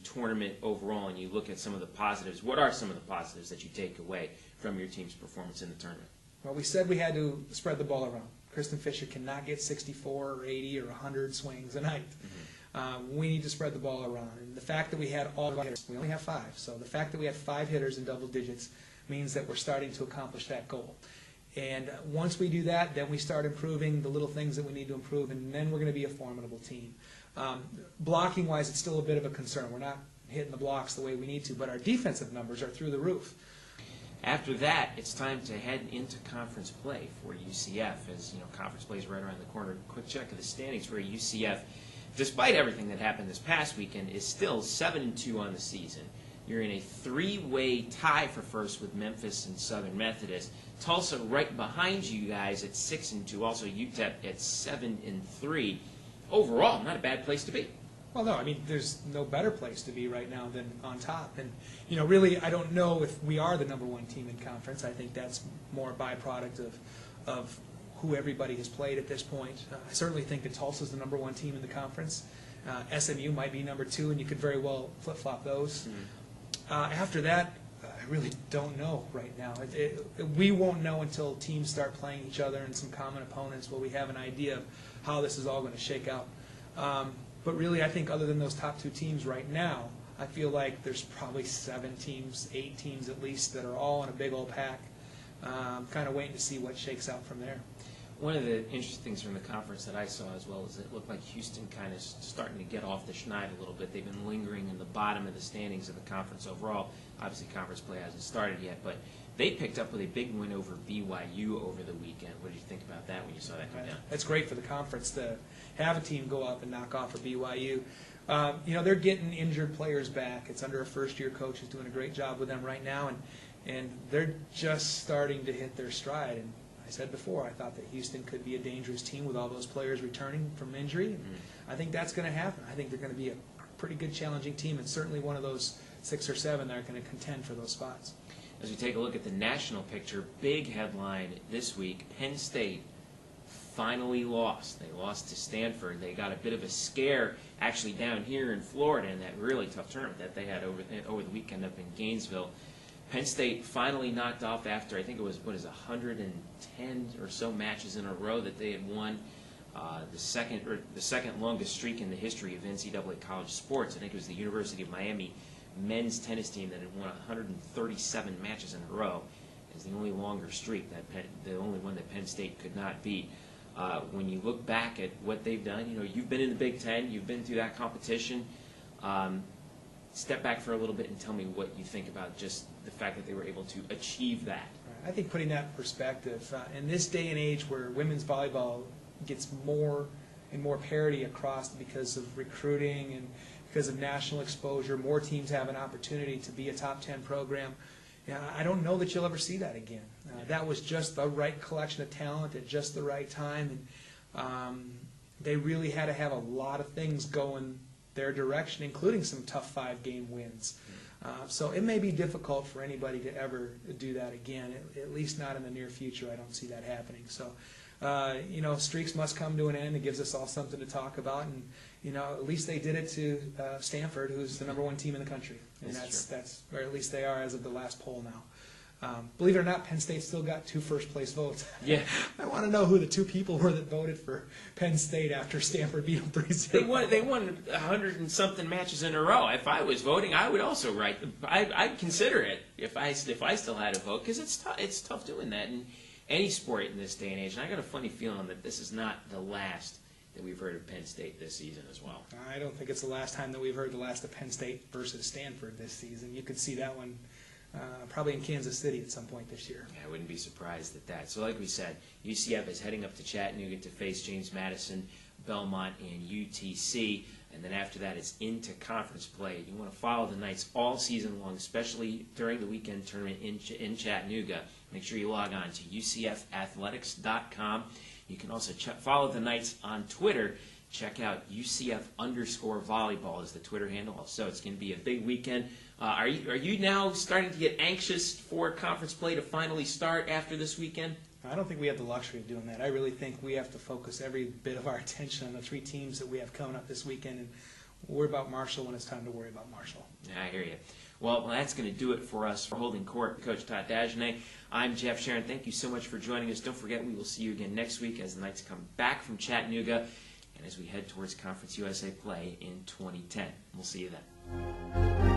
tournament overall and you look at some of the positives, what are some of the positives that you take away from your team's performance in the tournament? Well, we said we had to spread the ball around. Kristen Fisher cannot get 64 or 80 or 100 swings a night. We need to spread the ball around. And the fact that we had all hitters, we only have 5. So the fact that we had 5 hitters in double digits means that we're starting to accomplish that goal. And once we do that, then we start improving the little things that we need to improve, and then we're going to be a formidable team. Blocking-wise, it's still a bit of a concern. We're not hitting the blocks the way we need to, but our defensive numbers are through the roof. After that, it's time to head into conference play for UCF, as conference play is right around the corner. Quick check of the standings for UCF. Despite everything that happened this past weekend, is still 7-2 on the season. You're in a 3-way tie for first with Memphis and Southern Methodist. Tulsa right behind you guys at 6-2. Also UTEP at 7-3. Overall, not a bad place to be. Well, no, I mean, there's no better place to be right now than on top. And, really, I don't know if we are the #1 team in conference. I think that's more a byproduct of who everybody has played at this point. I certainly think that Tulsa's the #1 team in the conference. SMU might be #2, and you could very well flip-flop those. After that, I really don't know right now. We won't know until teams start playing each other and some common opponents where we have an idea of how this is all going to shake out. But really, I think other than those top 2 teams right now, I feel like there's probably 7 teams, 8 teams at least, that are all in a big old pack. Kind of waiting to see what shakes out from there. One of the interesting things from the conference that I saw as well is it looked like Houston kind of starting to get off the schneid a little bit. They've been lingering in the bottom of the standings of the conference overall. Obviously, conference play hasn't started yet, but they picked up with a big win over BYU over the weekend. What did you think about that when you saw that come down? It's great for the conference to have a team go up and knock off for BYU. They're getting injured players back. It's under a first-year coach who's doing a great job with them right now, and they're just starting to hit their stride. And I said before, I thought that Houston could be a dangerous team with all those players returning from injury. I think that's going to happen. I think they're going to be a pretty good challenging team, and certainly one of those 6 or 7 that are going to contend for those spots. As we take a look at the national picture, big headline this week, Penn State finally lost. They lost to Stanford. They got a bit of a scare actually down here in Florida in that really tough tournament that they had over the weekend up in Gainesville. Penn State finally knocked off after, I think it was, 110 or so matches in a row that they had won. The second longest streak in the history of NCAA college sports. I think it was the University of Miami men's tennis team that had won 137 matches in a row. Is the only longer streak, the only one that Penn State could not beat. When you look back at what they've done, you've been in the Big Ten, you've been through that competition. Step back for a little bit and tell me what you think about just the fact that they were able to achieve that. I think putting that in perspective, in this day and age where women's volleyball gets more and more parity across because of recruiting and because of national exposure, more teams have an opportunity to be a top 10 program. I don't know that you'll ever see that again. That was just the right collection of talent at just the right time. And they really had to have a lot of things going their direction, including some tough 5-game wins. So it may be difficult for anybody to ever do that again, at least not in the near future. I don't see that happening. So, streaks must come to an end. It gives us all something to talk about. And, at least they did it to Stanford, who's the #1 team in the country. And that's or at least they are as of the last poll now. Believe it or not, Penn State still got 2 first-place votes. Yeah. I want to know who the 2 people were that voted for Penn State after Stanford beat them 3-0. They won 100 and something matches in a row. If I was voting, I would also write. I'd consider it if I still had a vote, because it's tough doing that in any sport in this day and age. And I got a funny feeling that this is not the last that we've heard of Penn State this season as well. I don't think it's the last time that we've heard the last of Penn State versus Stanford this season. You could see that one probably in Kansas City at some point this year. Yeah, I wouldn't be surprised at that. So like we said, UCF is heading up to Chattanooga to face James Madison, Belmont, and UTC. And then after that, it's into conference play. You want to follow the Knights all season long, especially during the weekend tournament in Chattanooga. Make sure you log on to UCFathletics.com. You can also follow the Knights on Twitter. Check out UCF_volleyball is the Twitter handle. So it's going to be a big weekend. Are you now starting to get anxious for conference play to finally start after this weekend? I don't think we have the luxury of doing that. I really think we have to focus every bit of our attention on the 3 teams that we have coming up this weekend. And We'll worry about Marshall when it's time to worry about Marshall. I hear you. Well, that's going to do it for us for Holding Court. Coach Todd Dagenais. I'm Jeff Sharon. Thank you so much for joining us. Don't forget, we will see you again next week as the Knights come back from Chattanooga and as we head towards Conference USA play in 2010. We'll see you then.